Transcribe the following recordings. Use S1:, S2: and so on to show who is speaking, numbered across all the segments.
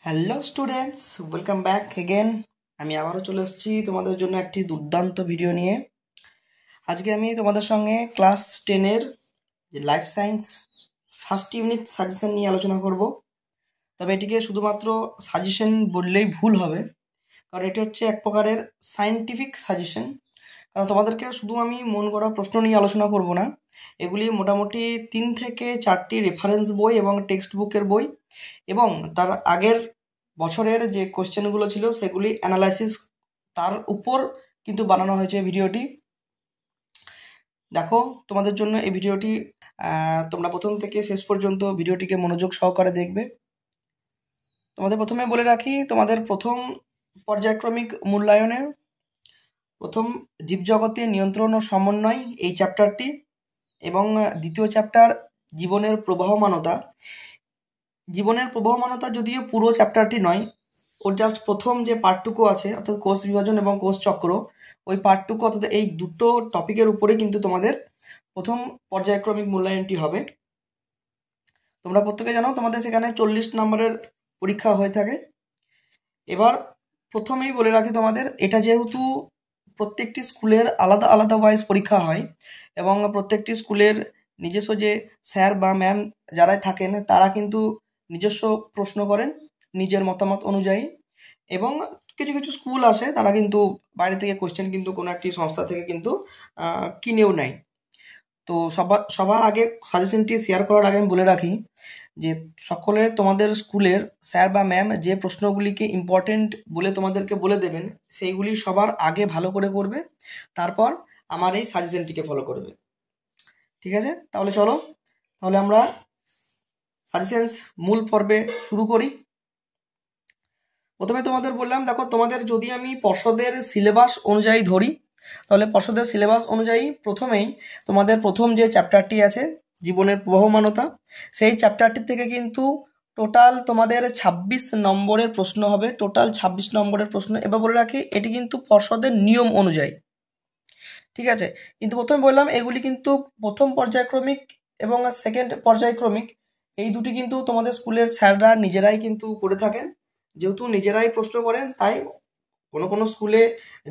S1: Hello students, welcome back again. আমি আবারও চলে এসেছি তোমাদের জন্য একটি দুর্দান্ত ভিডিও নিয়ে। আজকে আমি তোমাদের সঙ্গে ক্লাস 10-এর যে life science first unit suggestion নিয়ে আলোচনা করব। তবে এটিকে শুধুমাত্র সাজেশন বললেই ভুল হবে, কারণ এটি হচ্ছে এক প্রকারের সায়েন্টিফিক সাজেশন। কারণ তোমাদেরকে শুধু আমি মন গড়া প্রশ্ন নিয়ে আলোচনা করব না, এগুলি মোটামুটি 3 থেকে 4টি রেফারেন্স বই এবং টেক্সট বুকের বই এবং তার আগের বছরের যে কোশ্চেনগুলো ছিল সেগুলি অ্যানালাইসিস তার উপর কিন্তু বানানো হয়েছে ভিডিওটি। দেখো, তোমাদের জন্য এই ভিডিওটি তোমরা প্রথম থেকে শেষ পর্যন্ত ভিডিওটিকে মনোযোগ সহকারে দেখবে। তোমাদের প্রথমে বলে রাখি, তোমাদের প্রথম পর্যায়ক্রমিক মূল্যায়নের প্রথম জীবজগতে নিয়ন্ত্রণ ও সমন্বয় এই চ্যাপ্টারটি এবং দ্বিতীয় চ্যাপ্টার জীবনের প্রবাহমানতা। জীবনের প্রবাহমানতা যদিও পুরো চ্যাপ্টারটি নয়, ওর জাস্ট প্রথম যে পার্টটুকু আছে অর্থাৎ কোষ বিভাজন এবং কোষ চক্র, ওই পার্টটুকু অর্থাৎ এই দুটো টপিকের উপরে কিন্তু তোমাদের প্রথম পর্যায়ক্রমিক মূল্যায়নটি হবে। তোমরা প্রত্যেকে জানো তোমাদের সেখানে 40 নম্বরের পরীক্ষা হয়ে থাকে। এবার প্রথমেই বলে রাখি তোমাদের, এটা যেহেতু প্রত্যেকটি স্কুলের আলাদা আলাদা ওয়াইজ পরীক্ষা হয় এবং প্রত্যেকটি স্কুলের নিজস্ব যে স্যার বা ম্যাম যারাই থাকেন তারা কিন্তু নিজস্ব প্রশ্ন করেন নিজের মতামত অনুযায়ী, এবং কিছু কিছু স্কুল আসে তারা কিন্তু বাইরে থেকে কোশ্চেন কিন্তু কোনো একটি সংস্থা থেকে কিন্তু কিনেও নেয়। তো সবার আগে সাজেশনটি শেয়ার করার আগে আমি বলে রাখি যে সকলের তোমাদের স্কুলের স্যার বা ম্যাম যে প্রশ্নগুলিকে ইম্পর্টেন্ট বলে তোমাদেরকে বলে দেবেন সেইগুলি সবার আগে ভালো করে করবে, তারপর আমার এই সাজেশনটিকে ফলো করবে। ঠিক আছে, তাহলে চলো, তাহলে আমরা সাজেশনস মূল পর্বে শুরু করি। প্রথমে তোমাদের বললাম, দেখো তোমাদের যদি আমি পর্ষদের সিলেবাস অনুযায়ী ধরি তাহলে পর্ষদের সিলেবাস অনুযায়ী প্রথমেই তোমাদের প্রথম যে চ্যাপ্টারটি আছে জীবনের প্রবাহমানতা, সেই চ্যাপ্টারটি থেকে কিন্তু টোটাল তোমাদের 26 নম্বরের প্রশ্ন হবে, টোটাল 26 নম্বরের প্রশ্ন। এবার বলে রাখি এটি কিন্তু পর্ষদের নিয়ম অনুযায়ী, ঠিক আছে। কিন্তু প্রথমে বললাম এগুলি কিন্তু প্রথম পর্যায়ক্রমিক এবং সেকেন্ড পর্যায়ক্রমিক, এই দুটি কিন্তু তোমাদের স্কুলের স্যাররা নিজেরাই কিন্তু করে থাকেন। যেহেতু নিজেরাই প্রশ্ন করেন তাই কোনো কোনো স্কুলে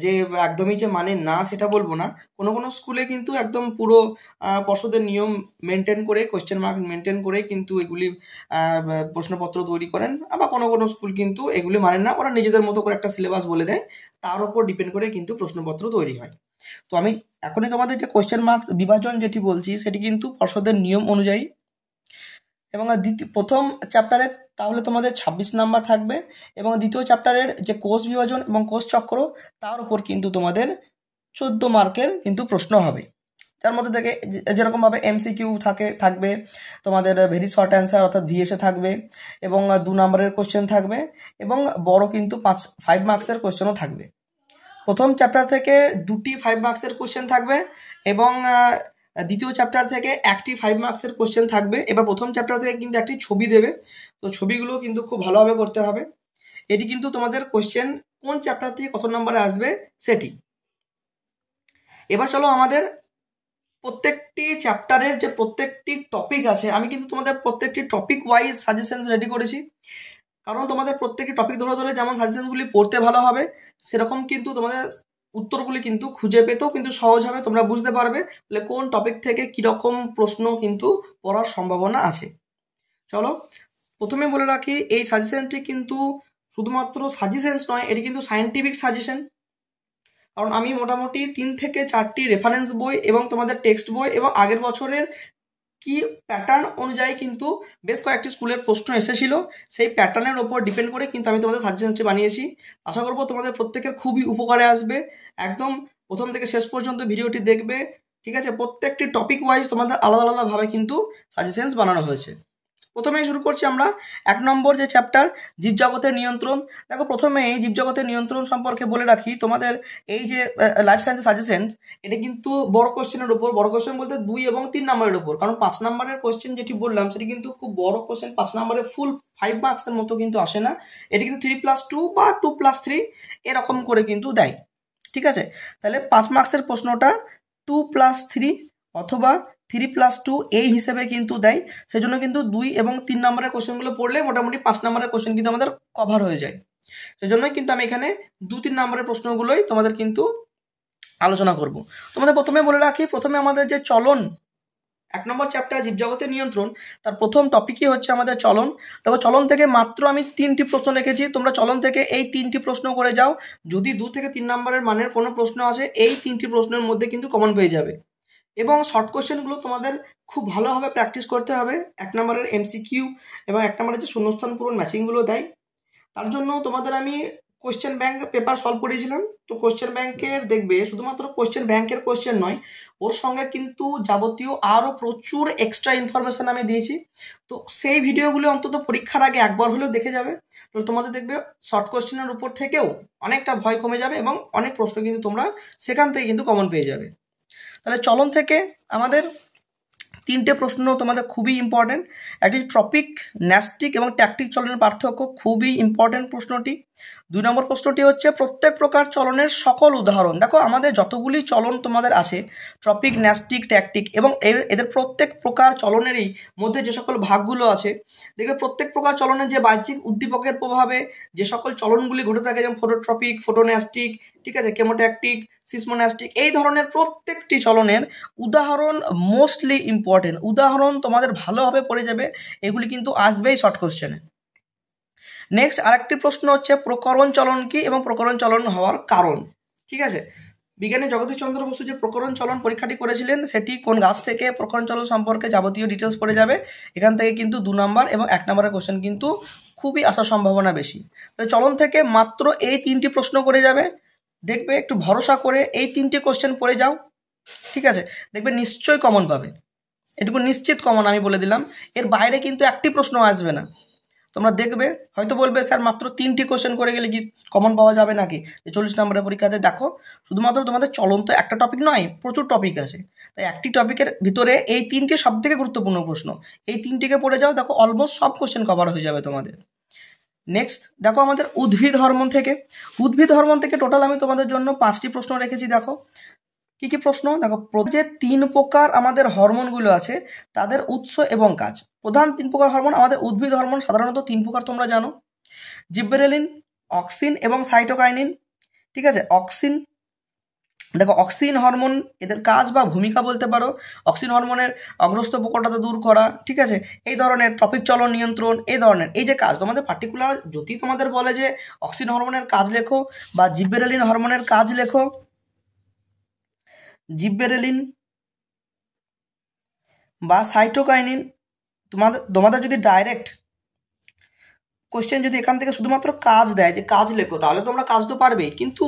S1: যে একদমই যে মানে না সেটা বলবো না, কোনো কোনো স্কুলে কিন্তু একদম পুরো পর্ষদের নিয়ম মেনটেন করে কোশ্চেন মার্ক মেনটেন করে কিন্তু এগুলি প্রশ্নপত্র তৈরি করেন। আবার কোনো কোনো স্কুল কিন্তু এগুলি মানেন না, ওরা নিজেদের মতো করে একটা সিলেবাস বলে দেয়, তার উপর ডিপেন্ড করে কিন্তু প্রশ্নপত্র তৈরি হয়। তো আমি এখনই তোমাদের যে কোশ্চেন মার্কস বিভাজন যেটি বলছি সেটি কিন্তু পর্ষদের নিয়ম অনুযায়ী। এবং প্রথম চ্যাপ্টারে তাহলে তোমাদের 26 নাম্বার থাকবে এবং দ্বিতীয় চ্যাপ্টারের যে কোষ বিভাজন এবং কোষ চক্র তার উপর কিন্তু তোমাদের 14 মার্কের কিন্তু প্রশ্ন হবে, যার মধ্যে থেকে যেরকমভাবে এমসিকিউ থাকবে তোমাদের ভেরি শর্ট অ্যান্সার অর্থাৎ ভিএসএ থাকবে এবং 2 নম্বরের কোশ্চেন থাকবে এবং বড় কিন্তু 5 মার্কসের কোশ্চেনও থাকবে। প্রথম চ্যাপ্টার থেকে 2টি 5 মার্কসের কোশ্চেন থাকবে এবং দ্বিতীয় চ্যাপ্টার থেকে একটি 5 মার্কসের কোশ্চেন থাকবে। এবার প্রথম চ্যাপ্টার থেকে কিন্তু একটি ছবি দেবে, তো ছবিগুলো কিন্তু খুব ভালোভাবে করতে হবে। এটি কিন্তু তোমাদের কোশ্চেন কোন চ্যাপ্টার থেকে কত নম্বরে আসবে সেটি। এবার চলো আমাদের প্রত্যেকটি চ্যাপ্টারের যে প্রত্যেকটি টপিক আছে, আমি কিন্তু তোমাদের প্রত্যেকটি টপিক ওয়াইজ সাজেশনস রেডি করেছি, কারণ তোমাদের প্রত্যেকটি টপিক ধরে ধরে যেমন সাজেশনগুলি পড়তে ভালো হবে সেরকম কিন্তু তোমাদের উত্তরগুলি কিন্তু খুঁজে পেতেও কিন্তু সহজ হবে, তোমরা বুঝতে পারবে তাহলে কোন টপিক থেকে কীরকম প্রশ্ন কিন্তু পড়ার সম্ভাবনা আছে। চলো প্রথমে বলে রাখি এই সাজেশনটি কিন্তু শুধুমাত্র সাজেশনস নয়, এটি কিন্তু সায়েন্টিফিক সাজেশন। কারণ আমি মোটামুটি 3 থেকে 4টি রেফারেন্স বই এবং তোমাদের টেক্সট বই এবং আগের বছরের কি প্যাটার্ন অনুযায়ী কিন্তু বেশ কয়েকটি স্কুলের প্রশ্ন এসেছিল, সেই প্যাটার্নের ওপর ডিপেন্ড করে কিন্তু আমি তোমাদের সাজেশনটি বানিয়েছি। আশা করবো তোমাদের প্রত্যেকের খুবই উপকারে আসবে, একদম প্রথম থেকে শেষ পর্যন্ত ভিডিওটি দেখবে, ঠিক আছে। প্রত্যেকটি টপিক ওয়াইজ তোমাদের আলাদা আলাদাভাবে কিন্তু সাজেশনস বানানো হয়েছে। প্রথমেই শুরু করছি আমরা 1 নম্বর যে চ্যাপ্টার জীবজগতের নিয়ন্ত্রণ। দেখো প্রথমে এই জীবজগতের নিয়ন্ত্রণ সম্পর্কে বলে রাখি, তোমাদের এই যে লাইফ সায়েন্সের সাজেশনস এটা কিন্তু বড় কোশ্চেনের উপর, বড় কোশ্চেন বলতে 2 এবং 3 নম্বরের উপর, কারণ 5 নম্বরের কোশ্চেন যেটি বললাম সেটি কিন্তু খুব বড় কোশ্চেন, 5 নম্বরের ফুল 5 মার্কসের মতো কিন্তু আসে না, এটি কিন্তু 3+2 বা 2+3 এরকম করে কিন্তু দেয়, ঠিক আছে। তাহলে 5 মার্কসের প্রশ্নটা 2+3 অথবা 3+2 এই হিসেবে কিন্তু দেয়, সেজন্য কিন্তু 2 এবং 3 নম্বরের কোশ্চেনগুলো পড়লে মোটামুটি 5 নম্বরের কোশ্চেন কিন্তু আমাদের কভার হয়ে যায়। সেজন্যই কিন্তু আমি এখানে 2-3 নম্বরের প্রশ্নগুলোই তোমাদের কিন্তু আলোচনা করব। তোমাদের প্রথমে বলে রাখি, প্রথমে আমাদের যে চলন 1 নম্বর চ্যাপ্টার জীবজগতের নিয়ন্ত্রণ, তার প্রথম টপিকই হচ্ছে আমাদের চলন। দেখো চলন থেকে মাত্র আমি 3টি প্রশ্ন রেখেছি, তোমরা চলন থেকে এই 3টি প্রশ্ন করে যাও। যদি 2 থেকে 3 নম্বরের মানের কোনো প্রশ্ন আসে, এই 3টি প্রশ্নের মধ্যে কিন্তু কমন পেয়ে যাবে। এবং শর্ট কোশ্চেনগুলো তোমাদের খুব ভালোভাবে প্র্যাকটিস করতে হবে। 1 নম্বরের এমসিকিউ এবং 1 নম্বরের যে শূন্যস্থান পূরণ ম্যাচিংগুলো দেয়, তার জন্য তোমাদের আমি কোশ্চেন ব্যাংক পেপার সলভ করেছিলাম। তো কোশ্চেন ব্যাংকের দেখবে শুধুমাত্র কোশ্চেন ব্যাংকের কোশ্চেন নয়, ওর সঙ্গে কিন্তু যাবতীয় আরও প্রচুর এক্সট্রা ইনফরমেশান আমি দিয়েছি। তো সেই ভিডিওগুলো অন্তত পরীক্ষার আগে একবার হলেও দেখে যাবে, তাহলে তোমাদের দেখবে শর্ট কোশ্চেনের উপর থেকেও অনেকটা ভয় কমে যাবে এবং অনেক প্রশ্ন কিন্তু তোমরা সেখান থেকে কিন্তু কমন পেয়ে যাবে। তাহলে চলন থেকে আমাদের 3টে প্রশ্ন তোমাদের খুবই ইম্পর্টেন্ট। একটি ট্রপিক, ন্যাস্টিক এবং ট্যাকটিক চলনের পার্থক্য, খুবই ইম্পর্টেন্ট প্রশ্নটি। 2 নম্বর প্রশ্নটি হচ্ছে প্রত্যেক প্রকার চলনের সকল উদাহরণ। দেখো আমাদের যতগুলি চলন তোমাদের আছে, ট্রপিক, ন্যাস্টিক, ট্যাকটিক, এবং এদের প্রত্যেক প্রকার চলনেরই মধ্যে যে সকল ভাগগুলো আছে, দেখবে প্রত্যেক প্রকার চলনের যে বাহ্যিক উদ্দীপকের প্রভাবে যে সকল চলনগুলি ঘটে থাকে, যেমন ফোটোট্রপিক, ফোটোন্যাস্টিক, ঠিক আছে, কেমোট্যাকটিক, সিসমোন্যাস্টিক, এই ধরনের প্রত্যেকটি চলনের উদাহরণ মোস্টলি ইম্পর্টেন্ট। উদাহরণ তোমাদের ভালোভাবে পড়ে যাবে, এগুলি কিন্তু আসবেই শর্ট কোশ্চেনে। নেক্সট আরেকটি প্রশ্ন হচ্ছে প্রকরণ চলন কি এবং প্রকরণ চলন হওয়ার কারণ। ঠিক আছে, বিজ্ঞানী জগদীশচন্দ্র বসু যে প্রকরণ চলন পরীক্ষাটি করেছিলেন, সেটি কোন গাছ থেকে, প্রকরণ চলন সম্পর্কে যাবতীয় ডিটেলস পড়ে যাবে। এখান থেকে কিন্তু 2 নম্বর এবং 1 নম্বরের কোশ্চেন কিন্তু খুবই আসার সম্ভাবনা বেশি। তাহলে চলন থেকে মাত্র এই 3টি প্রশ্ন করে যাবে, দেখবে একটু ভরসা করে এই 3টি কোশ্চেন পড়ে যাও, ঠিক আছে, দেখবে নিশ্চয়ই কমন পাবে, এটুকু নিশ্চিত কমন আমি বলে দিলাম। এর বাইরে কিন্তু একটি প্রশ্ন আসবে না। তোমরা দেখবে হয়তো বলবে স্যার মাত্র 3টি কোশ্চেন করে গেলে কি কমন পাওয়া যাবে নাকি, যে 40 নম্বরের পরীক্ষাতে? দেখো শুধুমাত্র তোমাদের চলন তো একটা টপিক নয়, প্রচুর টপিক আছে, তাই একটি টপিকের ভিতরে এই 3টি সব থেকে গুরুত্বপূর্ণ প্রশ্ন, এই 3টিকে পড়ে যাও, দেখো অলমোস্ট সব কোশ্চেন কভার হয়ে যাবে তোমাদের। নেক্সট দেখো আমাদের উদ্ভিদ হরমোন থেকে। উদ্ভিদ হরমোন থেকে টোটাল আমি তোমাদের জন্য 5টি প্রশ্ন রেখেছি। দেখো কি কি প্রশ্ন, দেখো যে 3 প্রকার আমাদের হরমোনগুলো আছে তাদের উৎস এবং কাজ। প্রধান 3 প্রকার হরমোন আমাদের উদ্ভিদ হরমোন সাধারণত 3 প্রকার তোমরা জানো, জিব্বেরেলিন, অক্সিন এবং সাইটোকাইনিন। ঠিক আছে, অক্সিন, দেখো অক্সিন হরমোন এদের কাজ বা ভূমিকা বলতে পারো, অক্সিন হরমোনের অগ্রস্ত প্রকটতা দূর করা, ঠিক আছে, এই ধরনের ট্রপিক চলন নিয়ন্ত্রণ, এই ধরনের এই যে কাজ তোমাদের পার্টিকুলার যদি তোমাদের বলে যে অক্সিন হরমোনের কাজ লেখো বা জিব্বেরেলিন হরমোনের কাজ লেখো, জিব্বেরেলিন বা সাইটোকাইনিন, তোমাদের যদি ডাইরেক্ট কোশ্চেন যদি এখান থেকে শুধুমাত্র কাজ দেয় যে কাজ লেখো, তাহলে তোমরা কাজ তো পারবেই, কিন্তু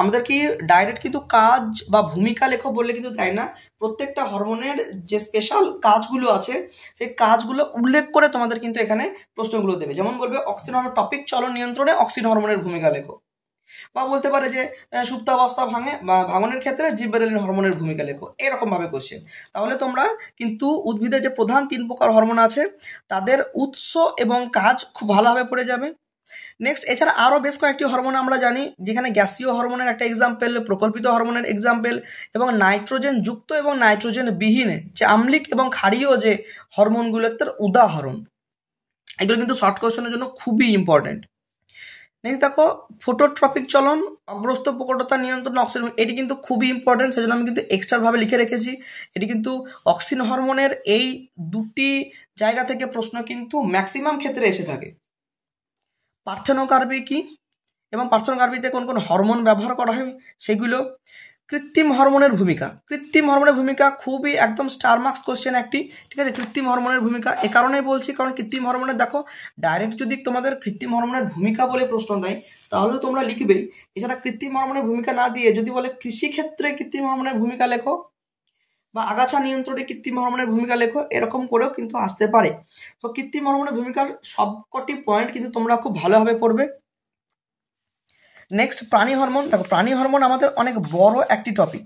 S1: আমাদের কি ডাইরেক্ট কিন্তু কাজ বা ভূমিকা লেখো বললে কিন্তু দেয় না। প্রত্যেকটা হরমোনের যে স্পেশাল কাজগুলো আছে সেই কাজগুলো উল্লেখ করে তোমাদের কিন্তু এখানে প্রশ্নগুলো দেবে। যেমন বলবে অক্সিন হরমোন টপিক চলন নিয়ন্ত্রণে অক্সিন হরমোনের ভূমিকা লেখো, বা বলতে পারে যে সুপ্তাবস্থা ভাঙনের ক্ষেত্রে জিব্বেরেলিন হরমোনের ভূমিকা লেখো, এরকমভাবে কোশ্চেন। তাহলে তোমরা কিন্তু উদ্ভিদের যে প্রধান 3 প্রকার হরমোন আছে তাদের উৎস এবং কাজ খুব ভালোভাবে পড়ে যাবে। নেক্সট এছাড়া আরও বেশ কয়েকটি হরমোন আমরা জানি, যেখানে গ্যাসীয় হরমোনের একটা এক্সাম্পল, প্রকল্পিত হরমোনের এক্সাম্পল, এবং নাইট্রোজেন যুক্ত এবং নাইট্রোজেন বিহীনে যে আম্লিক এবং ক্ষারীয় যে হরমোনগুলো তার উদাহরণ। এগুলো কিন্তু শর্ট কোশ্চেনের জন্য খুবই ইম্পর্টেন্ট। নেক্সট দেখো ফোটোট্রপিক চলন, অগ্রস্ত প্রকটতা নিয়ন্ত্রণ অক্সিন, এটি কিন্তু খুবই ইম্পর্টেন্ট, সেজন্য আমি কিন্তু এক্সট্রাভাবে লিখে রেখেছি। এটি কিন্তু অক্সিন হরমোনের এই 2টি জায়গা থেকে প্রশ্ন কিন্তু ম্যাক্সিমাম ক্ষেত্রে এসে থাকে। পার্থেনোকার্বি কি এবং পার্থেনোকার্বিতে কোন কোন হরমোন ব্যবহার করা হয় সেগুলো। কৃত্রিম হরমোনের ভূমিকা, কৃত্রিম হরমোনের ভূমিকা খুবই একদম স্টার মার্কস কোশ্চেন একটি, ঠিক আছে। কৃত্রিম হরমোনের ভূমিকা এ কারণেই বলছি কারণ কৃত্রিম হরমোনের দেখো ডাইরেক্ট যদি তোমাদের কৃত্রিম হরমোনের ভূমিকা বলে প্রশ্ন দেয় তাহলে তো তোমরা লিখবেই। এছাড়া কৃত্রিম হরমোনের ভূমিকা না দিয়ে যদি বলে কৃষিক্ষেত্রে কৃত্রিম হরমোনের ভূমিকা লেখো বা আগাছা নিয়ন্ত্রণে কৃত্রিম হরমোনের ভূমিকা লেখো, এরকম করেও কিন্তু আসতে পারে। তো কৃত্রিম হরমোনের ভূমিকার সবকটি পয়েন্ট কিন্তু তোমরা খুব ভালোভাবে পড়বে। নেক্সট প্রাণী হরমোন, দেখো প্রাণী হরমোন আমাদের অনেক বড় একটি টপিক।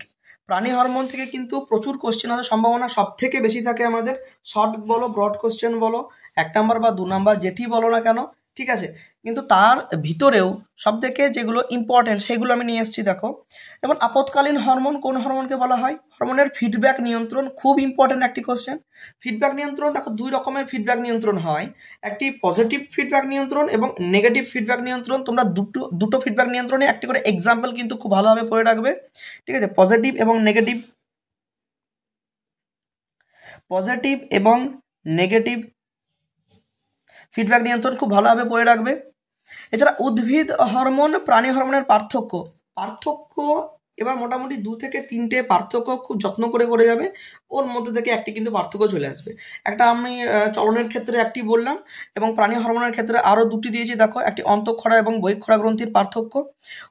S1: প্রাণী হরমোন থেকে কিন্তু প্রচুর কোশ্চেন আসার সম্ভাবনা সব থেকে বেশি থাকে আমাদের। শর্ট বলো ব্রড কোশ্চেন বলো, 1 নাম্বার বা 2 নাম্বার যেটি বলো না কেন, ঠিক আছে, কিন্তু তার ভিতরেও সবথেকে যেগুলো ইম্পর্টেন্ট সেগুলো আমি নিয়ে এসেছি। দেখো, যেমন আপৎকালীন হরমোন কোন হরমোনকে বলা হয়? হরমোনের ফিডব্যাক নিয়ন্ত্রণ, খুব ইম্পর্টেন্ট একটি কোশ্চেন। ফিডব্যাক নিয়ন্ত্রণ, দেখো দুই রকমের ফিডব্যাক নিয়ন্ত্রণ হয়, একটি পজিটিভ ফিডব্যাক নিয়ন্ত্রণ এবং নেগেটিভ ফিডব্যাক নিয়ন্ত্রণ। তোমরা দুটো ফিডব্যাক নিয়ন্ত্রণে একটি করে এক্সাম্পল কিন্তু খুব ভালোভাবে পড়ে রাখবে। ঠিক আছে, পজিটিভ এবং নেগেটিভ ফিডব্যাক নিয়ন্ত্রণ খুব ভালোভাবে পড়ে রাখবে। এছাড়া উদ্ভিদ হরমোন প্রাণী হরমোনের পার্থক্য এবার মোটামুটি 2 থেকে 3টে পার্থক্য খুব যত্ন করে করে যাবে, ওর মধ্যে থেকে একটি কিন্তু পার্থক্য চলে আসবে। একটা আমি চলনের ক্ষেত্রে একটি বললাম, এবং প্রাণী হরমোনের ক্ষেত্রে আরও 2টি দিয়েছি। দেখো, একটি অন্তঃক্ষরা এবং বহিঃক্ষরা গ্রন্থির পার্থক্য,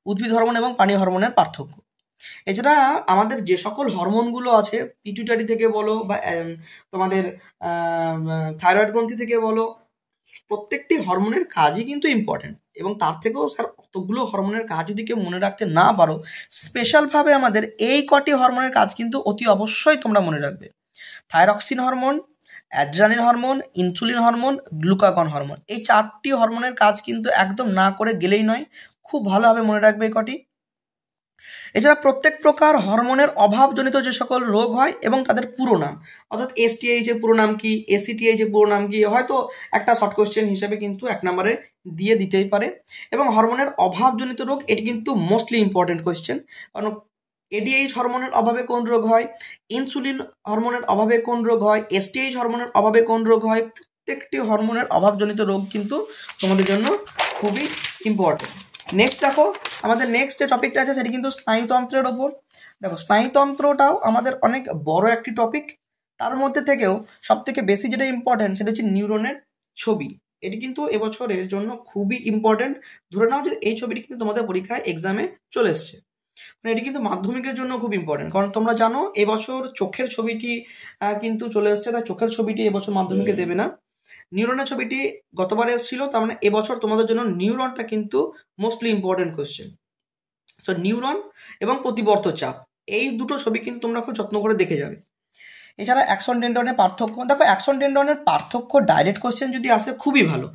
S1: উদ্ভিদ হরমোন এবং প্রাণী হরমোনের পার্থক্য। এছাড়া আমাদের যে সকল হরমোনগুলো আছে, পিটুইটারি থেকে বলো বা তোমাদের থাইরয়েড গ্রন্থি থেকে বলো, প্রত্যেকটি হরমোনের কাজই কিন্তু ইম্পর্টেন্ট। এবং তার থেকেও স্যার অতগুলো হরমোনের কাজ যদি কেউ মনে রাখতে না পারো, স্পেশালভাবে আমাদের এই কটি হরমোনের কাজ কিন্তু অতি অবশ্যই তোমরা মনে রাখবে। Thyroxine hormone, adrenaline hormone, insulin hormone, glucagon hormone, এই 4টি হরমোনের কাজ কিন্তু একদম না করে গেলেই নয়, খুব ভালোভাবে মনে রাখবে এই কটি। এছাড়া প্রত্যেক প্রকার হরমোনের অভাবজনিত যে সকল রোগ হয় এবং তাদের পুরো নাম, অর্থাৎ এসটিএইচ এর পুরো নাম কি, এসিটিএইচ এর পুরো নাম কি, হয়তো একটা শর্ট কোশ্চেন হিসেবে কিন্তু 1 নম্বরে দিয়ে দিতেই পারে। এবং হরমোনের অভাবজনিত রোগ, এটি কিন্তু মোস্টলি ইম্পর্টেন্ট কোশ্চেন, কারণ এডিএইচ হরমোনের অভাবে কোন রোগ হয়, ইনসুলিন হরমোনের অভাবে কোন রোগ হয়, এসটিএইচ হরমোনের অভাবে কোন রোগ হয়, প্রত্যেকটি হরমোনের অভাবজনিত রোগ কিন্তু তোমাদের জন্য খুবই ইম্পর্টেন্ট। নেক্সট দেখো, আমাদের নেক্সট যে টপিকটা আছে সেটি কিন্তু স্নায়ুতন্ত্রের ওপর। দেখো, স্নায়ুতন্ত্রটাও আমাদের অনেক বড় একটি টপিক। তার মধ্যে থেকেও সব থেকে বেশি যেটা ইম্পর্টেন্ট সেটা হচ্ছে নিউরনের ছবি। এটি কিন্তু এবছরের জন্য খুবই ইম্পর্টেন্ট। ধরে নাও যে এই ছবিটি কিন্তু তোমাদের পরীক্ষায় এক্সামে চলে এসছে, মানে এটি কিন্তু মাধ্যমিকের জন্য খুব ইম্পর্টেন্ট। কারণ তোমরা জানো এবছর চোখের ছবিটি কিন্তু চলে এসছে, তাই চোখের ছবিটি এবছর মাধ্যমিকে দেবে না। নিউরনের ছবিটি গতবার এসেছিল, তার মানে এবছর তোমাদের জন্য নিউরনটা কিন্তু mostly important question. So neuron এবং প্রতিবর্ত চাপ, এই দুটো ছবি কিন্তু তোমরা খুব যত্ন করে দেখে যাবে। এছাড়া অ্যাক্সন টেন্ডনের পার্থক্য, দেখো অ্যাক্সন টেন্ডনের পার্থক্য ডাইরেক্ট কোশ্চেন যদি আসে খুবই ভালো,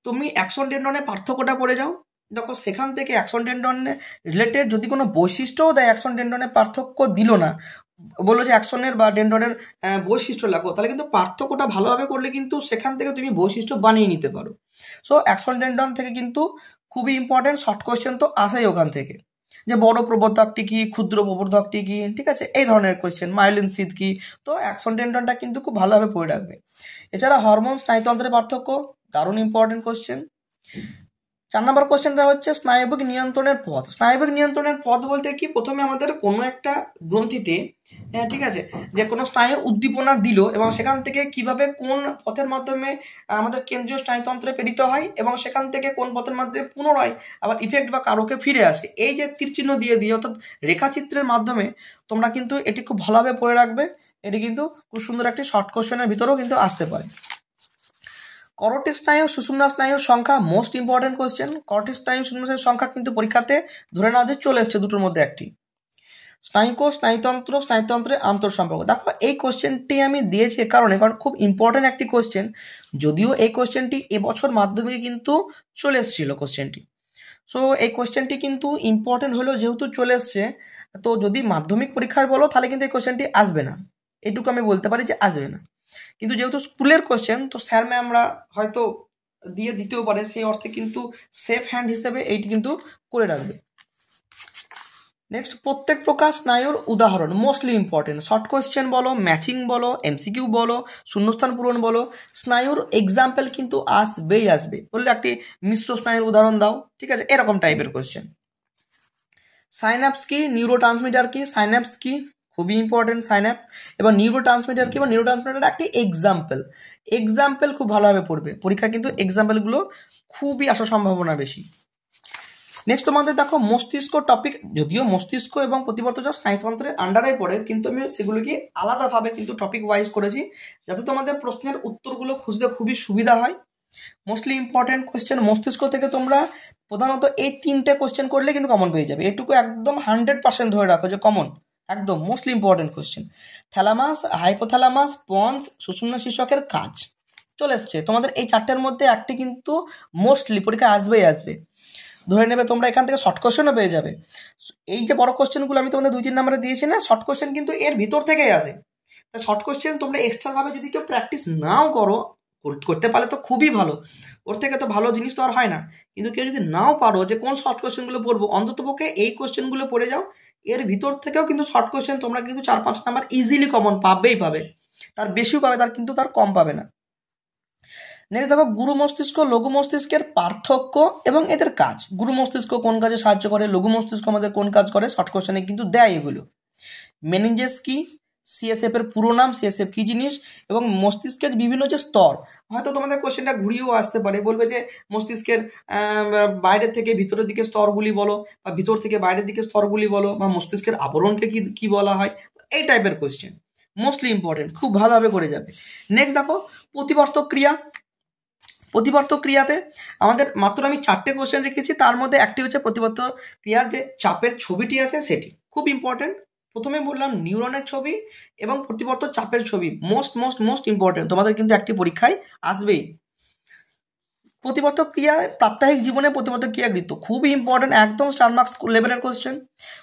S1: তুমি অ্যাক্সন টেন্ডনের পার্থক্যটা পড়ে যাও। দেখো, সেখান থেকে অ্যাক্সন টেন্ডনে রিলেটেড যদি কোনো বৈশিষ্ট্যও দেয়, অ্যাক্সন টেন্ডনের পার্থক্য দিল না, বললো যে অ্যাকশনের বা টেন্ডনের বৈশিষ্ট্য লাগো, তাহলে কিন্তু পার্থক্যটা ভালোভাবে করলে কিন্তু সেখান থেকে তুমি বৈশিষ্ট্য বানিয়ে নিতে পারো। সো অ্যাকশন টেন্ডন থেকে কিন্তু খুবই ইম্পর্টেন্ট শর্ট কোশ্চেন তো আসেই ওখান থেকে, যে বড় প্রবর্ধকটি কি, ক্ষুদ্র প্রবর্ধকটি কি, ঠিক আছে, এই ধরনের কোশ্চেন, মাইলিন সিদ কি। তো অ্যাকশন টেন্ডনটা কিন্তু খুব ভালোভাবে পড়ে রাখবে। এছাড়া হরমোন স্নায়ুতন্ত্রের পার্থক্য, দারুণ ইম্পর্টেন্ট কোশ্চেন। 4 নম্বর কোশ্চেনটা হচ্ছে স্নায়বিক নিয়ন্ত্রণের পথ। স্নায়বিক নিয়ন্ত্রণের পথ বলতে কি, প্রথমে আমাদের কোনো একটা গ্রন্থিতে, হ্যাঁ ঠিক আছে, যে কোনো স্নায়ু উদ্দীপনা দিল এবং সেখান থেকে কিভাবে কোন পথের মাধ্যমে আমাদের কেন্দ্রীয় স্নায়ুতন্ত্রে প্রেরিত হয় এবং সেখান থেকে কোন পথের মাধ্যমে পুনরায় আবার ইফেক্ট বা কারকে ফিরে আসে, এই যে তীরচিহ্ন দিয়ে দিয়ে অর্থাৎ রেখাচিত্রের মাধ্যমে তোমরা কিন্তু এটি খুব ভালোভাবে পড়ে রাখবে। এটি কিন্তু খুব সুন্দর একটি শর্ট কোশ্চেনের ভিতরেও কিন্তু আসতে পারে। করোটি স্নায়ু, সুষুম্না স্নায়ুর সংখ্যা, মোস্ট ইম্পর্টেন্ট কোশ্চেন। করোটি স্নায়ু, সুষুম্না স্নায়ুর সংখ্যা কিন্তু পরীক্ষাতে ধরে নাও যে চলে এসছে দুটোর মধ্যে একটি। স্নায়ুকোষ, স্নায়ুতন্ত্র, স্নায়ুতন্ত্রের আন্তঃসম্পর্ক, দেখো এই কোশ্চেনটি আমি দিয়েছি কারণ খুব ইম্পর্টেন্ট একটি কোশ্চেন, যদিও এই কোশ্চেনটি এবছর মাধ্যমিকে কিন্তু চলে এসেছিল কোশ্চেনটি। সো এই কোশ্চেনটি কিন্তু ইম্পর্টেন্ট হলেও যেহেতু চলে এসছে, তো যদি মাধ্যমিক পরীক্ষায় বলো তাহলে কিন্তু এই কোশ্চেনটি আসবে না, এটুকু আমি বলতে পারি যে আসবে না। কিন্তু যেহেতু স্কুলের কোশ্চেন, তো স্যার ম্যামরা হয়তো দিয়ে দিতেও পারে, সেই অর্থে কিন্তু সেফ হ্যান্ড হিসেবে এইটি কিন্তু করে রাখবে। নেক্সট, প্রত্যেক প্রকার স্নায়ুর উদাহরণ, মোস্টলি ইম্পর্টেন্ট। শর্ট কোশ্চেন বলো, ম্যাচিং বলো, এমসিকিউ বলো, শূন্যস্থান পূরণ বলো, স্নায়ুর এক্সাম্পল কিন্তু আসবেই আসবে। বললে একটি মিশ্র স্নায়ুর উদাহরণ দাও, ঠিক আছে, এরকম টাইপের কোশ্চেন। সাইন্যাপস কি, নিউরো ট্রান্সমিটার কি, সাইন্যাপস কি, খুবই ইম্পর্টেন্ট সাইন্যাপ, এবার নিউরো ট্রান্সমিটার কি, বা নিউরো ট্রান্সমিটার একটি এক্সাম্পল খুব ভালোভাবে পড়বে, পরীক্ষা কিন্তু এক্সাম্পলগুলো খুবই আসার সম্ভাবনা বেশি। নেক্সট তোমাদের দেখো মস্তিষ্ক টপিক, যদিও মস্তিষ্ক এবং প্রতিবর্ত স্নায়ুতন্ত্রের আন্ডারে পড়ে, কিন্তু আমি সেগুলোকে আলাদাভাবে কিন্তু টপিক ওয়াইজ করেছি, যাতে তোমাদের প্রশ্নের উত্তরগুলো খুঁজতে খুবই সুবিধা হয়। মোস্টলি ইম্পর্টেন্ট কোশ্চেন মস্তিষ্ক থেকে তোমরা প্রধানত এই 3টে কোশ্চেন করলে কিন্তু কমন পেয়ে যাবে, এটুকু একদম 100% ধরে রাখো যে কমন, একদম mostly important question. Thalamus, hypothalamus, pons, সুষুম্না শীর্ষকের কাজ, চলে এসছে। তোমাদের এই চারটের মধ্যে একটি কিন্তু মোস্টলি পরীক্ষায় আসবেই আসবে। ধরে নেবে তোমরা এখান থেকে শর্ট কোশ্চেনও পেয়ে যাবে। এই যে বড় কোশ্চেনগুলো আমি তোমাদের 2-3 নম্বরে দিয়েছি না, শর্ট কোশ্চেন কিন্তু এর ভিতর থেকেই আসে। তা শর্ট কোশ্চেন তোমরা এক্সট্রাভাবে যদি কেউ প্র্যাকটিস নাও করো, করতে পারলে তো খুবই ভালো, ওর থেকে তো ভালো জিনিস তো আর হয় না। কিন্তু কেউ যদি নাও পারো যে কোন শর্ট কোশ্চেনগুলো পড়বো, অন্ততপক্ষে এই কোশ্চেনগুলো পড়ে যাও। এর ভিতর থেকেও কিন্তু শর্ট কোশ্চেন তোমরা কিন্তু 4-5 নাম্বার ইজিলি কমন পাবেই পাবে, তার বেশিও পাবে, তার কম পাবে না। নেক্সট দেখো গুরু মস্তিষ্ক লঘু মস্তিষ্কের পার্থক্য এবং এদের কাজ। গুরু মস্তিষ্ক কোন কাজে সাহায্য করে, লঘু মস্তিষ্ক আমাদের কোন কাজ করে, শর্ট কোশ্চেনে কিন্তু দেয় এগুলো। মেনিনজেস কি, সিএসএফ এর পুরো নাম, সিএসএফ কি জিনিস, এবং মস্তিষ্কের বিভিন্ন যে স্তর। হয়তো তোমাদের কোশ্চেনটা ঘুরিয়েও আসতে পারে, বলবে যে মস্তিষ্কের বাইরের থেকে ভিতরের দিকে স্তরগুলি বলো, বা ভিতর থেকে বাইরের দিকে স্তরগুলি বলো, বা মস্তিষ্কের আবরণকে কি কি বলা হয়, এই টাইপের কোশ্চেন মোস্টলি ইম্পর্টেন্ট, খুব ভালোভাবে করে যাবে। নেক্সট দেখো প্রতিবর্তক ক্রিয়া। প্রতিবর্তক ক্রিয়াতে আমাদের মাত্র আমি 4টে কোশ্চেন রেখেছি, তার মধ্যে একটি হচ্ছে প্রতিবর্তক ক্রিয়ার যে চাপের ছবিটি আছে সেটি খুব ইম্পর্টেন্ট। প্রথমে বললাম নিউরনের ছবি এবং প্রতিবর্তক চাপের ছবি মোস্ট মোস্ট মোস্ট ইম্পর্টেন্ট, তোমাদের কিন্তু একটি পরীক্ষায় আসবেই। প্রতিবর্তক ক্রিয়ায় প্রাত্যহিক জীবনে প্রতিবর্তক ক্রিয়া গৃহীত, খুবই ইম্পর্টেন্ট, একদম স্টার মার্কস লেভেলের কোশ্চেন।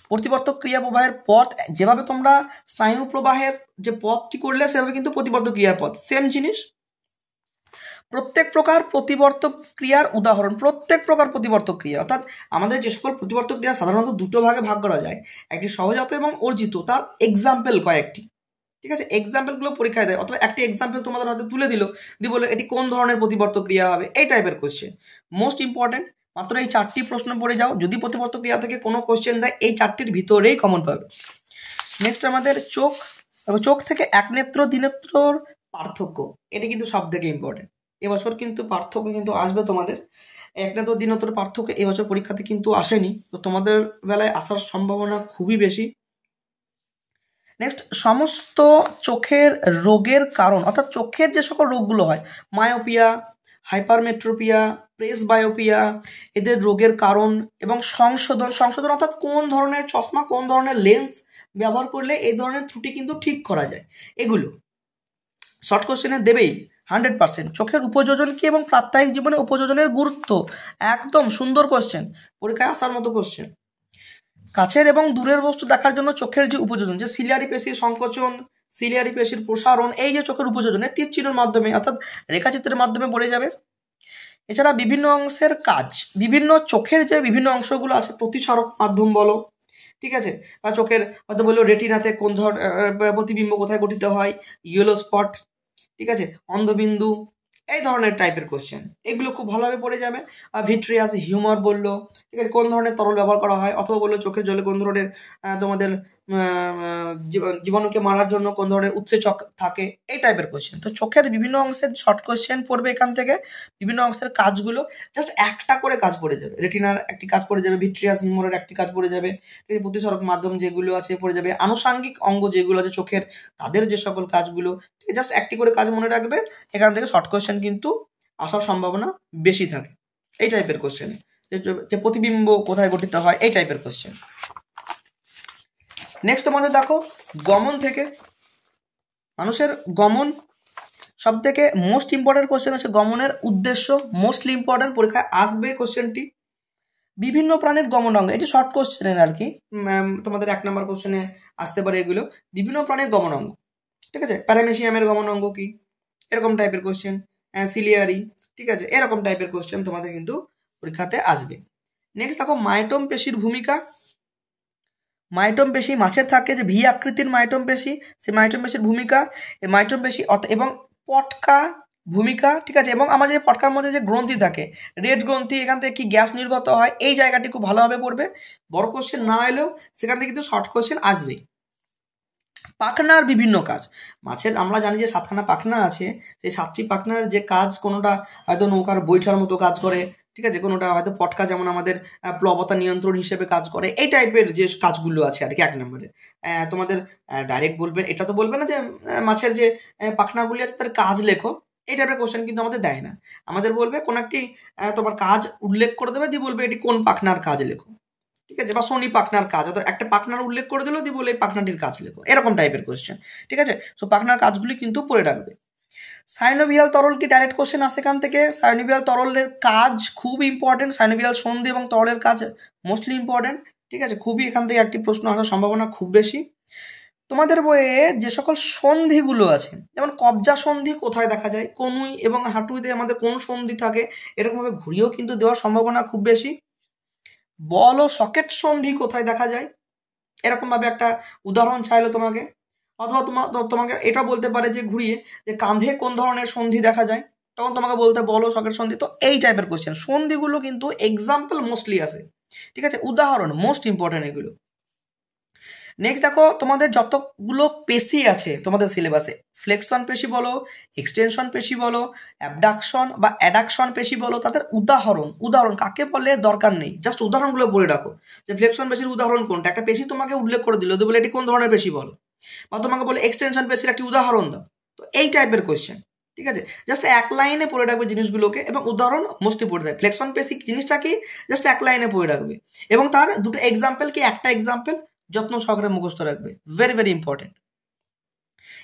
S1: প্রতিবর্তক ক্রিয়া প্রবাহের পথ, যেভাবে তোমরা স্নায়ু প্রবাহের যে পথটি করলে সেভাবে কিন্তু প্রতিবর্তক ক্রিয়ার পথ সেম জিনিস। প্রত্যেক প্রকার প্রতিবর্তক ক্রিয়ার উদাহরণ, প্রত্যেক প্রকার প্রতিবর্তক ক্রিয়া, অর্থাৎ আমাদের যে সকল প্রতিবর্তক ক্রিয়া সাধারণত দুটো ভাগে ভাগ করা যায়, একটি সহজাত এবং অর্জিত, তার এক্সাম্পল কয়েকটি, ঠিক আছে, এক্সাম্পলগুলো পরীক্ষায় দেয়, অথবা একটি এক্সাম্পল তোমাদের হয়তো তুলে দিল, দিয়ে বললো এটি কোন ধরনের প্রতিবর্তক ক্রিয়া হবে, এই টাইপের কোশ্চেন মোস্ট ইম্পর্টেন্ট। মাত্র এই 4টি প্রশ্ন পড়ে যাও, যদি প্রতিবর্তক ক্রিয়া থেকে কোনো কোশ্চেন দেয় এই 4টির ভিতরেই কমন পাবে। নেক্সট আমাদের চোখ। চোখ থেকে এক নেত্র দ্বিনেত্রর পার্থক্য, এটা কিন্তু সব থেকে ইম্পর্টেন্ট। এবছর কিন্তু পার্থক্য কিন্তু আসবে তোমাদের, এক নেত্র দ্বিনেত্রর পার্থক্য এবছর পরীক্ষাতে কিন্তু আসেনি, তো তোমাদের বেলায় আসার সম্ভাবনা খুবই বেশি। নেক্সট সমস্ত চোখের রোগের কারণ, অর্থাৎ চোখের যে সকল রোগগুলো হয়, মায়োপিয়া, হাইপারমেট্রোপিয়া, প্রেস বায়োপিয়া, এদের রোগের কারণ এবং সংশোধন। সংশোধন অর্থাৎ কোন ধরনের চশমা, কোন ধরনের লেন্স ব্যবহার করলে এই ধরনের ত্রুটি কিন্তু ঠিক করা যায়, এগুলো শর্ট কোশ্চেনে দেবেই 100%। চোখের উপযোজন কি এবং প্রাত্যহিক জীবনে উপযোজনের গুরুত্ব, একদম সুন্দর কোশ্চেন, পরীক্ষায় আসার মতো কোশ্চেন। কাছের এবং দূরের বস্তু দেখার জন্য চোখের যে উপযোজন, যে সিলিয়ারি পেশির সংকোচন, সিলিয়ারি পেশির প্রসারণ, এই যে চোখের উপযোজন, তীর চিহ্নের মাধ্যমে অর্থাৎ রেখাচিত্রের মাধ্যমে পড়ে যাবে। এছাড়া বিভিন্ন অংশের কাজ, বিভিন্ন চোখের যে বিভিন্ন অংশগুলো আছে, প্রতিসরক মাধ্যম বলো, ঠিক আছে, বা চোখের হয়তো বললো রেটিনাতে কোন ধরনের প্রতিবিম্ব কোথায় গঠিত হয়, ইয়েলো স্পট, ঠিক আছে, অন্ধবিন্দু, এই ধরনের টাইপের কোশ্চেন, এগুলো খুব ভালোভাবে পড়ে যাবে। আর ভিট্রিয়াস হিউমার বললো, ঠিক আছে, কোন ধরনের তরল ব্যবহার করা হয়, অথবা বললো চোখের জলে কোন ধরনের তোমাদের জীবাণুকে মারার জন্য কোন ধরনের উৎসেচক থাকে, এই টাইপের কোশ্চেন। তো চোখের বিভিন্ন অংশের শর্ট কোশ্চেন পড়বে এখান থেকে, বিভিন্ন অংশের কাজগুলো জাস্ট একটা করে কাজ পড়ে যাবে, রেটিনার একটি কাজ পড়ে যাবে, ভিট্রিয়াস হিউমারের একটি কাজ পড়ে যাবে, প্রতিসরক মাধ্যম যেগুলো আছে পড়ে যাবে, আনুষাঙ্গিক অঙ্গ যেগুলো আছে চোখের, তাদের যে সকল কাজগুলো, জাস্ট একটি করে কাজ মনে রাখবে, এখান থেকে শর্ট কোশ্চেন কিন্তু আসার সম্ভাবনা বেশি থাকে এই টাইপের কোশ্চেনে, যে প্রতিবিম্ব কোথায় গঠিত হয়, এই টাইপের কোশ্চেন। নেক্সট তোমাদের দেখো গমন থেকে, মানুষের গমন সব থেকে মোস্ট ইম্পর্টেন্ট কোশ্চেন হচ্ছে গমনের উদ্দেশ্য, মোস্টলি ইম্পর্টেন্ট, পরীক্ষায় আসবে কোশ্চেনটি। বিভিন্ন প্রাণীর গমন অঙ্গ, এটি শর্ট কোশ্চেনের আর কি, তোমাদের 1 নম্বর কোশ্চেনে আসতে পারে এগুলো। বিভিন্ন প্রাণীর গমন অঙ্গ, ঠিক আছে, প্যারামেশিয়ামের গমন অঙ্গ কি, এরকম টাইপের কোশ্চেন, সিলিয়ারি, ঠিক আছে, এরকম টাইপের কোশ্চেন তোমাদের কিন্তু পরীক্ষাতে আসবে। নেক্সট দেখো মাইটোম পেশির ভূমিকা। মাইটোম পেশি মাছের থাকে যে ভি আকৃতির মাইটোম পেশি, সেই মাইটোম পেশির ভূমিকা, মাইটোম পেশি এবং পটকা ভূমিকা, ঠিক আছে, এবং আমাদের যে পটকার মধ্যে যে গ্রন্থি থাকে, রেড গ্রন্থি, এখান থেকে কি গ্যাস নির্গত হয়, এই জায়গাটি খুব ভালোভাবে পড়বে। বড় কোশ্চেন না এলেও সেখান থেকে কিন্তু শর্ট কোশ্চেন আসবে। পাখনার বিভিন্ন কাজ, মাছের আমরা জানি যে 7খানা পাখনা আছে, সেই 7টি পাখনার যে কাজ, কোনোটা হয়তো নৌকার বৈঠার মতো কাজ করে, ঠিক আছে, কোনোটা হয়তো পটকা যেমন আমাদের প্লবতা নিয়ন্ত্রণ হিসেবে কাজ করে, এই টাইপের যে কাজগুলো আছে আর কি 1 নম্বরে। তোমাদের ডাইরেক্ট বলবে, এটা তো বলবে না যে মাছের যে পাখনাগুলি আছে তার কাজ লেখো, এই টাইপের কোশ্চেন কিন্তু আমাদের দেয় না, আমাদের বলবে কোন একটি তোমার কাজ উল্লেখ করে দেবে, দিয়ে বলবে এটি কোন পাখনার কাজ লেখো, ঠিক আছে, বা শনি পাখনার কাজ, অর্থাৎ একটা পাখনার উল্লেখ করে দিল, দিয়ে বলে এই পাখনাটির কাজ লেখো, এরকম টাইপের কোশ্চেন, ঠিক আছে। সো পাখনার কাজগুলি কিন্তু পড়ে রাখবে। সাইনোভিয়াল তরল কি ডাইরেক্ট কোশ্চেন আসে এখান থেকে। সাইনোভিয়াল তরলের কাজ খুব ইম্পর্টেন্ট, সাইনোভিয়াল সন্ধি এবং তরলের কাজ মোস্টলি ইম্পর্টেন্ট, ঠিক আছে। খুবই এখান থেকে একটি প্রশ্ন আসার সম্ভাবনা খুব বেশি। তোমাদের বইয়ে যে সকল সন্ধিগুলো আছে, যেমন কবজা সন্ধি কোথায় দেখা যায়, কনুই এবং হাঁটুতে আমাদের কোন সন্ধি থাকে, এরকমভাবে ঘুরিয়েও কিন্তু দেওয়ার সম্ভাবনা খুব বেশি। বল ও সকেট সন্ধি কোথায় দেখা যায়, এরকমভাবে একটা উদাহরণ চাইলো তোমাকে। অথবা তোমাকে এটা বলতে পারে যে ঘুরিয়ে যে কাঁধে কোন ধরনের সন্ধি দেখা যায়, তখন তোমাকে বলতে বলো সকেট সন্ধি। তো এই টাইপের কোশ্চেন, সন্ধিগুলো কিন্তু এক্সাম্পল মোস্টলি আসে, ঠিক আছে, উদাহরণ মোস্ট ইম্পর্টেন্ট এগুলো। নেক্সট দেখো তোমাদের যতগুলো পেশি আছে তোমাদের সিলেবাসে, ফ্লেক্সন পেশি বলো, এক্সটেনশন পেশি বলো, অ্যাবডাকশন বা অ্যাডাকশন পেশি বলো, তাদের উদাহরণ কাকে বলে দরকার নেই, জাস্ট উদাহরণগুলো বলে রাখো যে ফ্লেক্সন পেশির উদাহরণ কোনটা, একটা পেশি তোমাকে উল্লেখ করে দিল, বলে এটি কোন ধরনের পেশি বলো, বা তোমাকে বলে এক্সটেনশন পেশির একটি উদাহরণ দাও। তো এই টাইপের কোয়েশ্চেন, ঠিক আছে, জাস্ট এক লাইনে পড়ে রাখবে জিনিসগুলোকে এবং উদাহরণ মোস্টলি পড়ে দেয়। ফ্লেক্সন পেশি জিনিসটা কি, জাস্ট এক লাইনে পড়ে রাখবে এবং তার দুটো এক্সাম্পল কি, একটা এক্সাম্পল যত্ন সহকারে মুখস্থ রাখবে, ভেরি ভেরি ইম্পর্টেন্ট।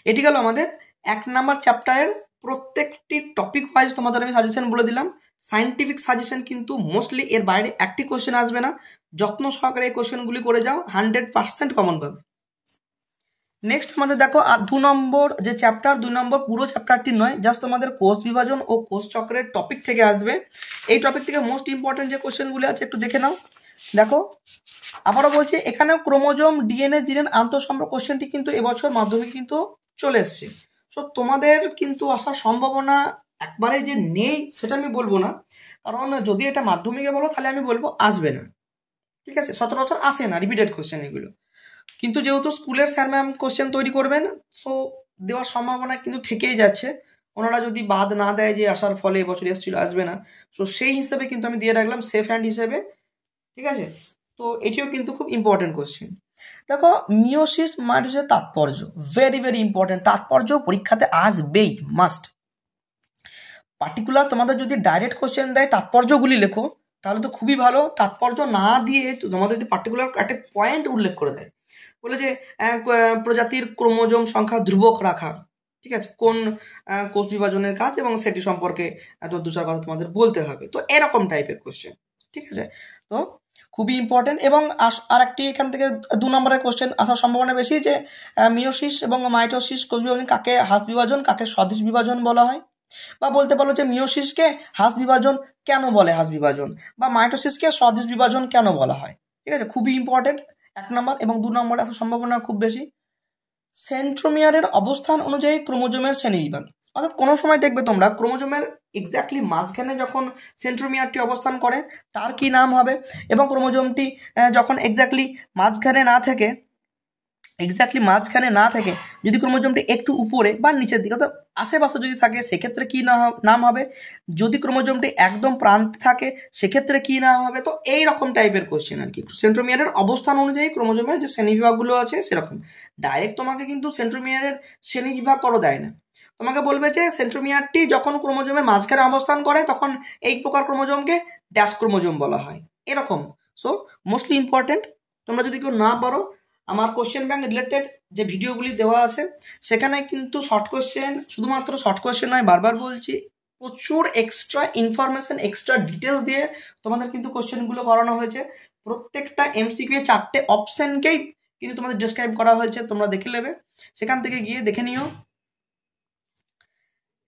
S1: এটি গেল আমাদের 1 নাম্বার চ্যাপ্টারের প্রত্যেকটি টপিক ওয়াইজ তোমাদের আমি সাজেশন বলে দিলাম। সায়েন্টিফিক সাজেশন কিন্তু মোস্টলি এর বাইরে একটি কোশ্চেন আসবে না, যত্ন সহকারে এই কোশ্চেনগুলি করে যাও, 100% কমন পাবে। নেক্সট আমাদের দেখো আর 2 নম্বর যে চ্যাপ্টার, 2 নম্বর পুরো চ্যাপ্টারটি নয়, জাস্ট তোমাদের কোষ বিভাজন ও কোষ চক্রের টপিক থেকে আসবে। এই টপিক থেকে মোস্ট ইম্পর্টেন্ট যে কোশ্চেনগুলি আছে একটু দেখে নাও। দেখো আবারও বলছি, এখানেও ক্রোমোজোম, ডিএনএ, জিনের আন্তঃসম্পর্ক কোশ্চেনটি কিন্তু এবছর মাধ্যমিক কিন্তু চলে এসছে। সো তোমাদের কিন্তু আসার সম্ভাবনা একবারে যে নেই সেটা আমি বলবো না, কারণ যদি এটা মাধ্যমিকে বলো তাহলে আমি বলবো আসবে না, ঠিক আছে, সচরাচর আসে না রিপিটেড কোশ্চেন এগুলো। কিন্তু যেহেতু স্কুলের স্যার ম্যাম কোশ্চেন তৈরি করবেন, সো দেওয়ার সম্ভাবনা কিন্তু থেকেই যাচ্ছে। ওনারা যদি বাদ না দেয় যে আসার ফলে এবছর এসেছিল আসবে না, সো সেই হিসেবে কিন্তু আমি দিয়ে রাখলাম সেফ হ্যান্ড হিসেবে, ঠিক আছে। তো এটিও কিন্তু খুব ইম্পর্টেন্ট কোশ্চেন। দেখো মিওসিস মাইটোসিসের তাৎপর্য ভেরি ভেরি ইম্পর্টেন্ট, তাৎপর্য পরীক্ষাতে আসবেই, মাস্ট। পার্টিকুলার তোমাদের যদি ডাইরেক্ট কোশ্চেন দেয় তাৎপর্যগুলি লেখো তাহলে তো খুবই ভালো, তাৎপর্য না দিয়ে তোমাদের যদি পার্টিকুলার একটা পয়েন্ট উল্লেখ করে দেয়, বলে যে প্রজাতির ক্রোমোজোম সংখ্যা ধ্রুবক রাখা, ঠিক আছে, কোন কোষ বিভাজনের কাজ এবং সেটি সম্পর্কে তো 2-4 কথা তোমাদের বলতে হবে, তো এরকম টাইপের কোশ্চেন, ঠিক আছে। তো খুবই ইম্পর্টেন্ট। এবং আর একটি এখান থেকে 2 নম্বরের কোশ্চেন আসার সম্ভাবনা বেশি, যে মিওসিস এবং মাইটোসিস কোষ বিভাজন কাকে হ্রাস বিভাজন কাকে স্বদেশ বিভাজন বলা হয়, বা বলতে পারো যে মিওসিসকে হ্রাস বিভাজন কেন বলে হ্রাস বিভাজন, বা মাইটোসিসকে স্বদেশ বিভাজন কেন বলা হয়, ঠিক আছে, খুবই ইম্পর্টেন্ট 1 নম্বর। এবং 2 নম্বরে আসার সম্ভাবনা খুব বেশি। সেন্ট্রোমিয়ারের অবস্থান অনুযায়ী ক্রোমোজোমের শ্রেণীবিভাগ, অর্থাৎ কোনো সময় দেখবে তোমরা ক্রোমোজোমের এক্স্যাক্টলি মাঝখানে যখন সেন্ট্রোমিয়ারটি অবস্থান করে তার কি নাম হবে, এবং ক্রোমোজোমটি যখন এক্স্যাক্টলি মাঝখানে না থেকে যদি ক্রোমোজোমটি একটু উপরে বা নিচের দিকে অর্থাৎ আশেপাশে যদি থাকে সেক্ষেত্রে কী নাম হবে, যদি ক্রোমোজোমটি একদম প্রান্তে থাকে সেক্ষেত্রে কী নাম হবে। তো এই রকম টাইপের কোশ্চেন আর কি, সেন্ট্রোমিয়ারের অবস্থান অনুযায়ী ক্রোমোজোমের যে শ্রেণীবিভাগগুলো আছে সেরকম। ডাইরেক্ট তোমাকে কিন্তু সেন্ট্রোমিয়ারের শ্রেণীবিভাগ করো দেয় না, তোমাকে বলবে যে সেন্ট্রোমিয়ারটি যখন ক্রোমোজোমের মাঝখানে অবস্থান করে তখন এই প্রকার ক্রোমোজোমকে ড্যাশ ক্রোমোজোম বলা হয়, এরকম। সো মোস্টলি ইম্পর্টেন্ট, তোমরা যদি কেউ না পারো আমার কোশ্চেন ব্যাংক রিলেটেড যে ভিডিওগুলি দেওয়া আছে সেখানে কিন্তু শর্ট কোশ্চেন, শুধুমাত্র শর্ট কোশ্চেন নয়, বারবার বলছি, প্রচুর এক্সট্রা ইনফরমেশন এক্সট্রা ডিটেলস দিয়ে তোমাদের কিন্তু কোশ্চেনগুলো করানো হয়েছে। প্রত্যেকটা এমসিকিউ 4টে অপশানকেই কিন্তু তোমাদের ডিসক্রাইব করা হয়েছে, তোমরা দেখে নেবে, সেখান থেকে গিয়ে দেখে নিও।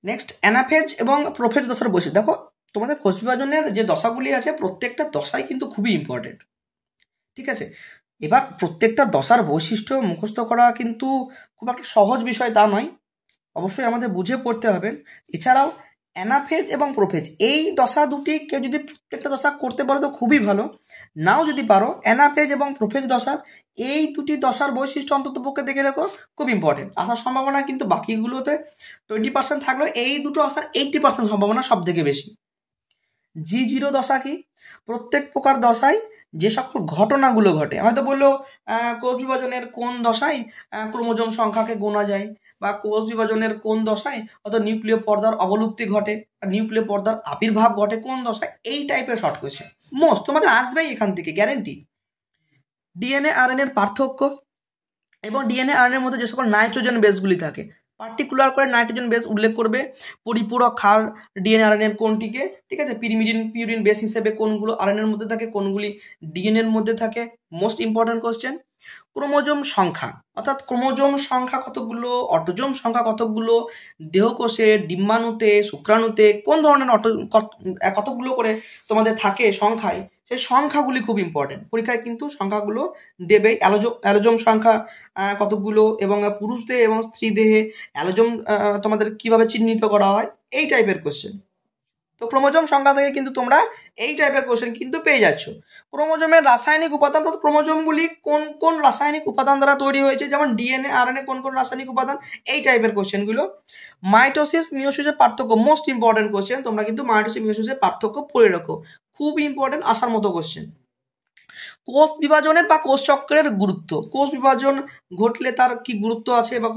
S1: নেক্সট অ্যানাফেজ এবং প্রোফেজ দশার বৈশিষ্ট্য। দেখো তোমাদের কোষ বিভাজনের যে দশাগুলি আছে প্রত্যেকটা দশাই কিন্তু খুবই ইম্পর্টেন্ট, ঠিক আছে। এবার প্রত্যেকটা দশার বৈশিষ্ট্য মুখস্থ করা কিন্তু খুব একটা সহজ বিষয় তা নয়, অবশ্যই আমাদের বুঝে পড়তে হবে। এছাড়াও অ্যানাফেজ এবং প্রোফেজ এই দশা দুটি কেউ যদি প্রত্যেকটা দশা করতে পারো তো খুবই ভালো, নাও যদি পারো অ্যানাফেজ এবং প্রোফেজ দশার এই দুটি দশার বৈশিষ্ট্য অন্ততপক্ষে দেখে রেখো, খুব ইম্পর্টেন্ট। আসার সম্ভাবনা কিন্তু বাকিগুলোতে 20% থাকলেও এই দুটো আসার 80% সম্ভাবনা সব থেকে বেশি। G0 দশা কি, প্রত্যেক প্রকার দশায় যে সকল ঘটনাগুলো ঘটে, হয়তো বললো কোষ বিভাজনের কোন দশায় ক্রোমোজোম সংখ্যাকে গোনা যায়, বা কোষ বিভাজনের কোন দশায় হয়তো নিউক্লিয় পর্দার অবলুপ্তি ঘটে, নিউক্লিয় পর্দার আবির্ভাব ঘটে কোন দশায়, এই টাইপের শর্ট কোয়েশ্চেন মোস্ট তোমাদের আসবেই এখান থেকে, গ্যারেন্টি। ডিএনএ আরএনএর পার্থক্য এবং ডিএনএ আরএনএর মধ্যে যে সকল নাইট্রোজেন বেসগুলি থাকে, পার্টিকুলার করে নাইট্রোজেন বেস উল্লেখ করবে, পরিপূরক ক্ষার ডিএনএ আরএনএর কোনটিকে, ঠিক আছে, পিরিমিডিন পিউরিন বেস হিসেবে কোনগুলো আরএনএর মধ্যে থাকে, কোনগুলি ডিএনএর মধ্যে থাকে। Most important question. ক্রোমোজোম সংখ্যা, অর্থাৎ ক্রোমোজোম সংখ্যা কতগুলো, অটোজোম সংখ্যা কতগুলো, দেহকোষে, ডিম্বাণুতে, শুক্রাণুতে কোন ধরনের কতগুলো করে তোমাদের থাকে সংখ্যায়, সেই সংখ্যাগুলি খুব ইম্পর্টেন্ট। পরীক্ষায় কিন্তু সংখ্যাগুলো দেবে। অ্যালোজোম সংখ্যা কতগুলো, এবং পুরুষদের এবং স্ত্রী দেহে অ্যালোজোম তোমাদের কিভাবে চিহ্নিত করা হয়, এই টাইপের কোশ্চেন। তো ক্রোমোজোম সংখ্যা থেকে কিন্তু তোমরা এই টাইপের কোশ্চেন কিন্তু পেয়ে যাচ্ছ। ক্রোমোজোমের রাসায়নিক উপাদান, তো ক্রোমোজোমগুলি কোন কোন রাসায়নিক উপাদান দ্বারা তৈরি হয়েছে, যেমন ডিএনএ আরএনএ কোন কোন রাসায়নিক উপাদান, এই টাইপের কোশ্চেনগুলো। মাইটোসিস মিওসিসের পার্থক্য, মোস্ট ইম্পর্টেন্ট কোশ্চেন। তোমরা কিন্তু মাইটোসিস মিওসিসের পার্থক্য পড়ে রাখো, খুব ইম্পর্টেন্ট, আসার মতো কোশ্চেন। কোষ বিভাজনের বা কোষ চক্রের গুরুত্ব, কোষ বিভাজন ঘটলে তার কি গুরুত্ব আছে, বা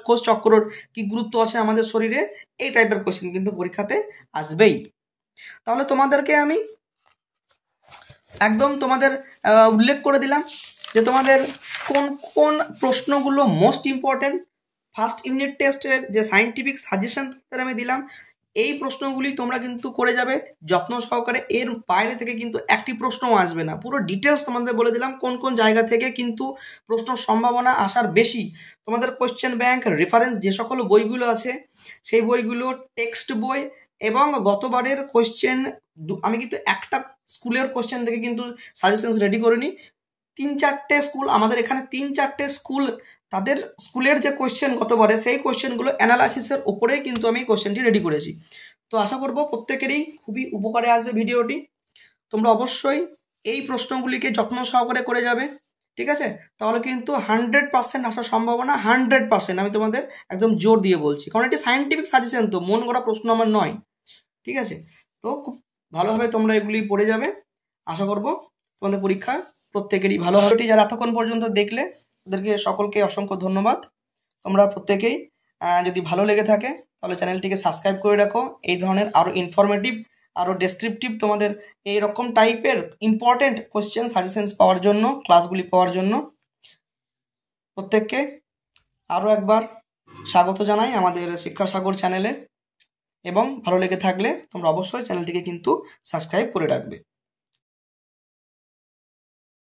S1: কোষ চক্রের কি গুরুত্ব আছে আমাদের শরীরে, এই টাইপের কোশ্চেন কিন্তু পরীক্ষাতে আসবেই। তাহলে তোমাদেরকে আমি একদম তোমাদের উল্লেখ করে দিলাম যে তোমাদের কোন কোন প্রশ্নগুলো মোস্ট ইম্পর্টেন্ট। ফার্স্ট ইউনিট টেস্টের যে সায়েন্টিফিক সাজেশন তোমাদের আমি দিলাম, এই প্রশ্নগুলি তোমরা কিন্তু করে যাবে যত্ন সহকারে। এর বাইরে থেকে কিন্তু একটি প্রশ্নও আসবে না, পুরো ডিটেলস তোমাদের বলে দিলাম কোন কোন জায়গা থেকে কিন্তু প্রশ্নের সম্ভাবনা আসার বেশি। তোমাদের কোশ্চেন ব্যাংক, রেফারেন্স যে সকল বইগুলো আছে সেই বইগুলো, টেক্সট বই এবং গতবারের কোশ্চেন, আমি কিন্তু একটা স্কুলের কোশ্চেন থেকে কিন্তু সাজেশনস রেডি করিনি। 3-4টে স্কুল, আমাদের এখানে 3-4টে স্কুল, তাদের স্কুলের যে কোশ্চেন গতবারে, সেই কোশ্চেনগুলো অ্যানালাইসিসের ওপরেই কিন্তু আমি কোশ্চেনটি রেডি করেছি। তো আশা করব প্রত্যেকেরই খুবই উপকারে আসবে ভিডিওটি। তোমরা অবশ্যই এই প্রশ্নগুলিকে যত্ন সহকারে করে যাবে, ঠিক আছে? তাহলে কিন্তু 100% আসার সম্ভাবনা 100%, আমি তোমাদের একদম জোর দিয়ে বলছি, কারণ এটি সায়েন্টিফিক সাজেশন, তো মন গড়া প্রশ্ন আমার নয়, ঠিক আছে? তো খুব ভালোভাবে তোমরা এগুলি পড়ে যাবে, আশা করব তোমাদের পরীক্ষা প্রত্যেকেরই ভালো হবে। যারা এতক্ষণ পর্যন্ত দেখলে তাদেরকে সকলকে অসংখ্য ধন্যবাদ। তোমরা প্রত্যেকেই যদি ভালো লেগে থাকে তাহলে চ্যানেলটিকে সাবস্ক্রাইব করে রাখো। এই ধরনের আরও ইনফরমেটিভ, আরও ডেসক্রিপটিভ, তোমাদের এইরকম টাইপের ইম্পর্টেন্ট কোয়েশ্চেন সাজেশনস পাওয়ার জন্য, ক্লাসগুলি পাওয়ার জন্য প্রত্যেককে আরও একবার স্বাগত জানাই আমাদের শিক্ষাসাগর চ্যানেলে। এবং ভালো লেগে থাকলে তোমরা অবশ্যই চ্যানেলটিকে কিন্তু সাবস্ক্রাইব করে রাখবে।